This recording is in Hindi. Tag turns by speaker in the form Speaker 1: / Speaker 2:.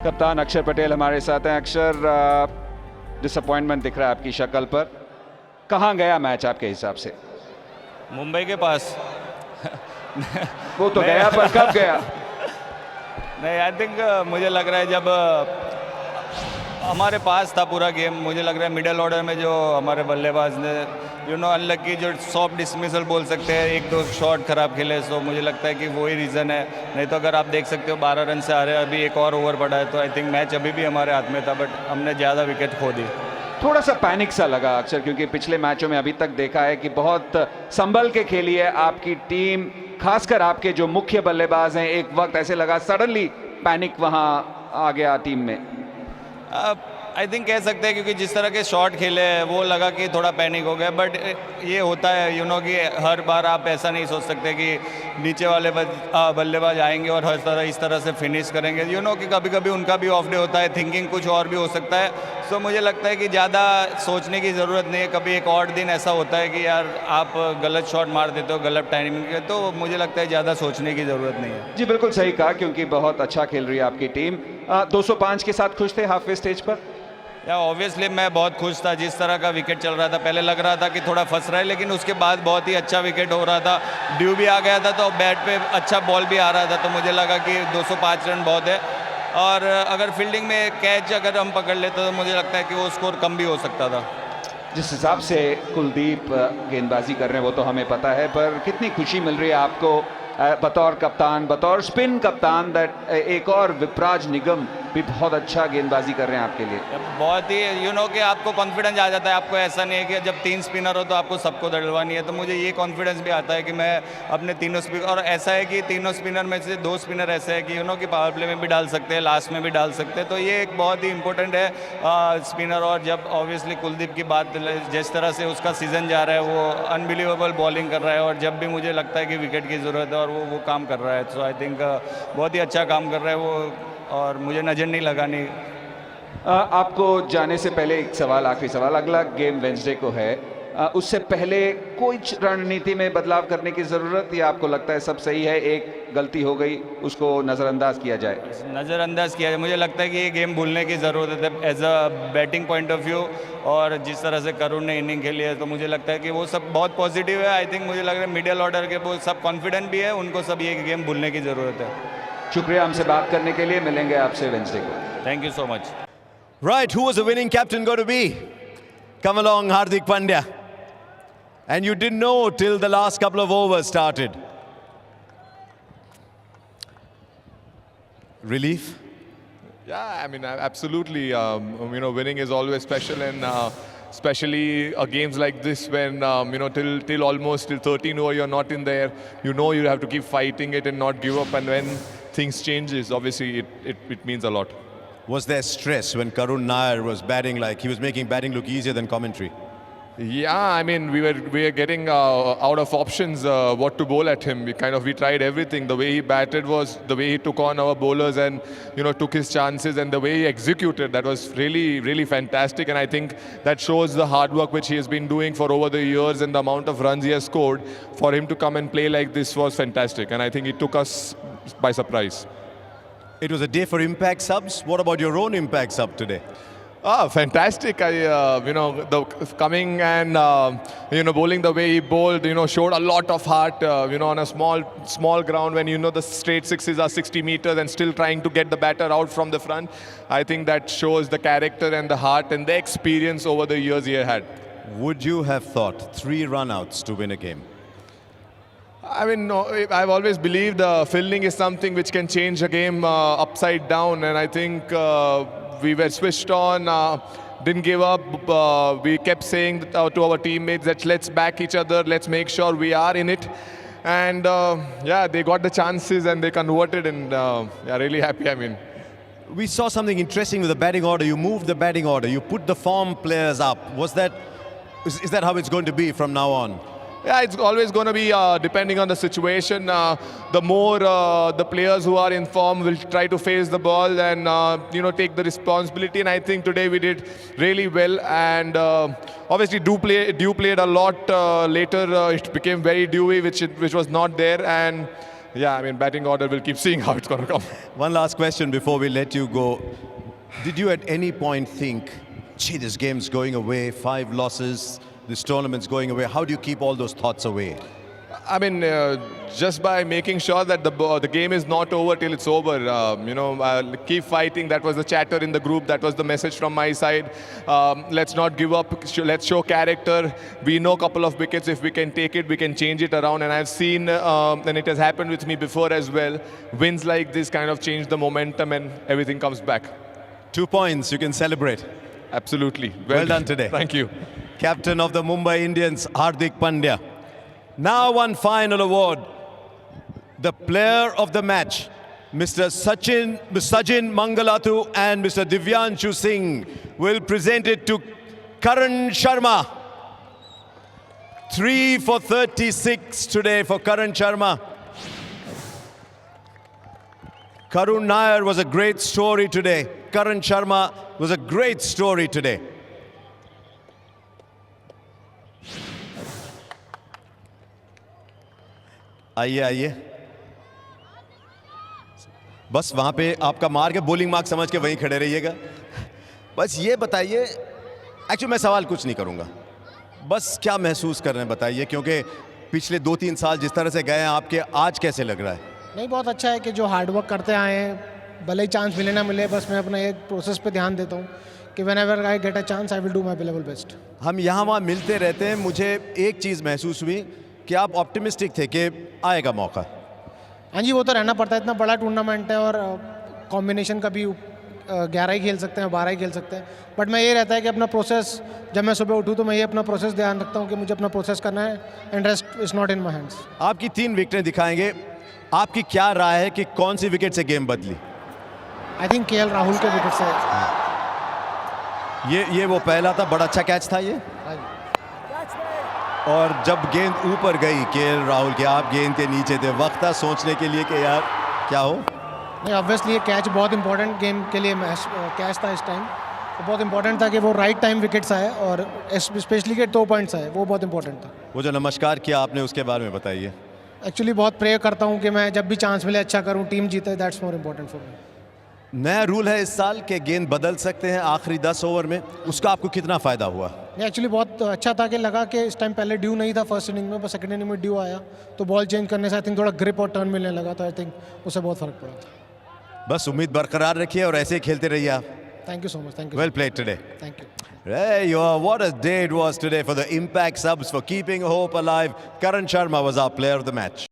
Speaker 1: कप्तान अक्षर पटेल हमारे साथ हैं। अक्षर, डिसअपॉइंटमेंट दिख रहा है आपकी शक्ल पर। कहाँ गया मैच आपके हिसाब से?
Speaker 2: मुंबई के पास।
Speaker 1: वो तो गया, पर कब गया?
Speaker 2: नहीं, आई थिंक मुझे लग रहा है जब हमारे पास था पूरा गेम, मुझे लग रहा है मिडिल ऑर्डर में जो हमारे बल्लेबाज ने अनलकी, जो सॉफ्ट डिसमिसल बोल सकते हैं, एक दो शॉट खराब खेले, सो मुझे लगता है कि वही रीज़न है। नहीं तो अगर आप देख सकते हो 12 रन से आ रहे हैं, अभी एक और ओवर पड़ा है, तो आई थिंक मैच अभी भी हमारे हाथ में था, बट हमने ज़्यादा विकेट खो दी।
Speaker 1: थोड़ा सा पैनिक सा लगा अक्षर, क्योंकि पिछले मैचों में अभी तक देखा है कि बहुत संभल के खेली है आपकी टीम, खासकर आपके जो मुख्य बल्लेबाज हैं। एक वक्त ऐसे लगा सडनली पैनिक वहां आ गया टीम में।
Speaker 2: आई थिंक कह सकते हैं, क्योंकि जिस तरह के शॉट खेले हैं वो लगा कि थोड़ा पैनिक हो गया, बट ये होता है कि हर बार आप ऐसा नहीं सोच सकते कि नीचे वाले बल्लेबाज आएंगे और हर इस तरह से फिनिश करेंगे। कि कभी कभी उनका भी ऑफ डे होता है, थिंकिंग कुछ और भी हो सकता है। सो मुझे लगता है कि ज़्यादा सोचने की ज़रूरत नहीं है। कभी एक और दिन ऐसा होता है कि यार आप गलत शॉट मार देते हो गलत टाइमिंग के, तो मुझे लगता है ज़्यादा सोचने की ज़रूरत नहीं है।
Speaker 1: जी बिल्कुल सही कहा, क्योंकि बहुत अच्छा खेल रही है आपकी टीम। 205 के साथ खुश थे हाफवे स्टेज पर?
Speaker 2: या ऑब्वियसली मैं बहुत खुश था जिस तरह का विकेट चल रहा था। पहले लग रहा था कि थोड़ा फंस रहा है, लेकिन उसके बाद बहुत ही अच्छा विकेट हो रहा था। ड्यू भी आ गया था, तो बैट पे अच्छा बॉल भी आ रहा था, तो मुझे लगा कि 205 रन बहुत है। और अगर फील्डिंग में कैच अगर हम पकड़ लेते तो मुझे लगता है कि वो स्कोर कम भी हो सकता था।
Speaker 1: जिस हिसाब से कुलदीप गेंदबाजी कर रहे हैं वो तो हमें पता है, पर कितनी खुशी मिल रही है आपको बतौर कप्तान, बतौर स्पिन कप्तान, दैट एक और विपराज निगम भी बहुत अच्छा गेंदबाजी कर रहे हैं आपके लिए।
Speaker 2: बहुत ही कि आपको कॉन्फिडेंस आ जाता है। आपको ऐसा नहीं है कि जब 3 स्पिनर हो तो आपको सबको दड़वानी है, तो मुझे ये कॉन्फिडेंस भी आता है कि मैं अपने तीनों स्पिनर, और ऐसा है कि तीनों स्पिनर में से 2 स्पिनर ऐसे हैं कि कि पावर प्ले में भी डाल सकते हैं, लास्ट में भी डाल सकते हैं, तो ये एक बहुत ही इंपॉर्टेंट है स्पिनर। और जब ऑब्वियसली कुलदीप की बात, जिस तरह से उसका सीजन जा रहा है, वो अनबिलीवेबल बॉलिंग कर रहा है, और जब भी मुझे लगता है कि विकेट की ज़रूरत है और वो काम कर रहा है, सो आई थिंक बहुत ही अच्छा काम कर रहा है वो, और मुझे नज़र नहीं लगानी।
Speaker 1: आपको जाने से पहले एक सवाल, आखिरी सवाल। अगला गेम वेंसडे को है, उससे पहले कोई रणनीति में बदलाव करने की ज़रूरत, या आपको लगता है सब सही है, एक गलती हो गई उसको नज़रअंदाज किया जाए?
Speaker 2: नज़रअंदाज किया जाए। मुझे लगता है कि ये गेम भूलने की ज़रूरत है as a batting point of view, और जिस तरह से करुण ने इनिंग खेली है, तो मुझे लगता है कि वो सब बहुत पॉजिटिव है। आई थिंक मुझे लग रहा है मिडिल ऑर्डर के वो सब कॉन्फिडेंट भी है, उनको सब ये गेम भूलने की ज़रूरत है।
Speaker 1: शुक्रिया हमसे बात करने के लिए, मिलेंगे आपसे वेंसडे को।
Speaker 2: Thank you so much.
Speaker 3: Right, who was the winning captain going to be? Come along, Hardik Pandya. And you didn't know till the last couple of overs started. Relief?
Speaker 4: Yeah, I mean, absolutely. Winning is always special, and especially games like this when till almost till 13 over you're not in there. You have to keep fighting it and not give up. And when things changes, obviously it means a lot.
Speaker 3: Was there stress when Karun Nair was batting, like he was making batting look easier than commentary?
Speaker 4: Yeah, I mean, we were getting out of options what to bowl at him. We tried everything. The way he batted was the way he took on our bowlers and took his chances, and the way he executed, that was really, really fantastic. And I think that shows the hard work which he has been doing for over the years, and the amount of runs he has scored. For him to come and play like this was fantastic, and I think it took us by surprise.
Speaker 3: It was a day for impact subs. What about your own impact sub today?
Speaker 4: Fantastic! Coming and bowling the way he bowled, showed a lot of heart. On a small ground when the straight sixes are 60 meters and still trying to get the batter out from the front. I think that shows the character and the heart and the experience over the years he had.
Speaker 3: Would you have thought 3 run-outs to win a game?
Speaker 4: I mean, no, I've always believed fielding is something which can change a game upside down, and I think we were switched on, didn't give up. We kept saying to our teammates that let's back each other, let's make sure we are in it. And they got the chances and they converted, and really happy. I mean,
Speaker 3: we saw something interesting with the batting order. You moved the batting order. You put the form players up. Is that how it's going to be from now on?
Speaker 4: Yeah, it's always going to be depending on the situation. The more the players who are in form will try to face the ball and take the responsibility. And I think today we did really well. And obviously, Dew played a lot later. It became very dewy, which was not there. And yeah, I mean, batting order, we'll keep seeing how it's going to come.
Speaker 3: One last question before we let you go. Did you at any point think, gee, this game's going away, 5 losses, this tournament's going away? How do you keep all those thoughts away?
Speaker 4: I mean, just by making sure that the game is not over till it's over. Keep fighting. That was the chatter in the group. That was the message from my side. Let's not give up. Let's show character. We know a couple of wickets. If we can take it, we can change it around. And I've seen, and it has happened with me before as well, wins like this kind of change the momentum and everything comes back.
Speaker 3: 2 points, you can celebrate.
Speaker 4: Absolutely.
Speaker 3: Well done today.
Speaker 4: Thank you.
Speaker 3: Captain of the Mumbai Indians, Hardik Pandya. Now one final award. The player of the match, Mr. Sajin Mangalathu and Mr. Divyanshu Singh will present it to Karan Sharma. 3 for 36 today for Karan Sharma. Karun Nair was a great story today. Karan Sharma was a great story today. आइए आइए बस वहाँ पे आपका मार के बॉलिंग मार्क समझ के वहीं खड़े रहिएगा बस ये बताइए एक्चुअली मैं सवाल कुछ नहीं करूँगा बस क्या महसूस कर रहे हैं बताइए क्योंकि पिछले 2-3 साल जिस तरह से गए हैं आपके आज कैसे लग रहा है
Speaker 5: नहीं बहुत अच्छा है कि जो हार्डवर्क करते आए हैं भले ही चांस मिले ना मिले बस मैं अपना एक प्रोसेस पे ध्यान देता हूँ कि whenever I get a chance I will do my level best
Speaker 3: हम यहाँ वहाँ मिलते रहते हैं मुझे एक चीज़ महसूस हुई कि आप ऑप्टिमिस्टिक थे कि आएगा मौका
Speaker 5: हाँ जी वो तो रहना पड़ता है इतना बड़ा टूर्नामेंट है और कॉम्बिनेशन का भी 11 ही खेल सकते हैं 12 ही खेल सकते हैं बट मैं ये रहता है कि अपना प्रोसेस जब मैं सुबह उठूँ तो मैं ये अपना प्रोसेस ध्यान रखता हूँ कि मुझे अपना प्रोसेस करना है and rest is not in my hands
Speaker 3: आपकी 3 विकेटें दिखाएंगे आपकी क्या राय है कि कौन सी विकेट से गेम बदली
Speaker 5: आई थिंक केएल राहुल के विकेट से
Speaker 3: ये वो पहला था बड़ा अच्छा कैच था ये
Speaker 5: हाँ जी
Speaker 3: और जब गेंद ऊपर गई केएल राहुल के आप गेंद के नीचे थे वक्त था सोचने के लिए कि यार क्या हो
Speaker 5: नहीं ऑब्वियसली ये कैच बहुत इंपॉर्टेंट गेम के लिए कैच था इस टाइम तो बहुत इंपॉर्टेंट था कि वो राइट टाइम विकेट्स आए और स्पेशली के 2 पॉइंट्स आए वो बहुत इंपॉर्टेंट था
Speaker 3: वो जो नमस्कार किया आपने उसके बारे में बताइए
Speaker 5: एक्चुअली बहुत प्रे करता हूँ कि मैं जब भी चांस मिले अच्छा करूँ टीम जीते that's more important for me
Speaker 3: नया रूल है इस साल के गेंद बदल सकते हैं आखिरी 10 ओवर में उसका आपको कितना फ़ायदा हुआ
Speaker 5: नहीं एक्चुअली बहुत अच्छा था कि लगा कि इस टाइम पहले ड्यू नहीं था फर्स्ट इनिंग में पर सेकंड इनिंग में ड्यू आया तो बॉल चेंज करने से आई थिंक थोड़ा ग्रिप और टर्न मिलने लगा तो आई थिंक उससे बहुत फ़र्क पड़ा
Speaker 3: बस उम्मीद बरकरार रखिए और ऐसे ही खेलते रहिए आप
Speaker 5: thank you so much thank you
Speaker 3: well played today
Speaker 5: thank you
Speaker 3: Hey, what a day it was today for the Impact subs for keeping hope alive. Karan Sharma was our player of the match.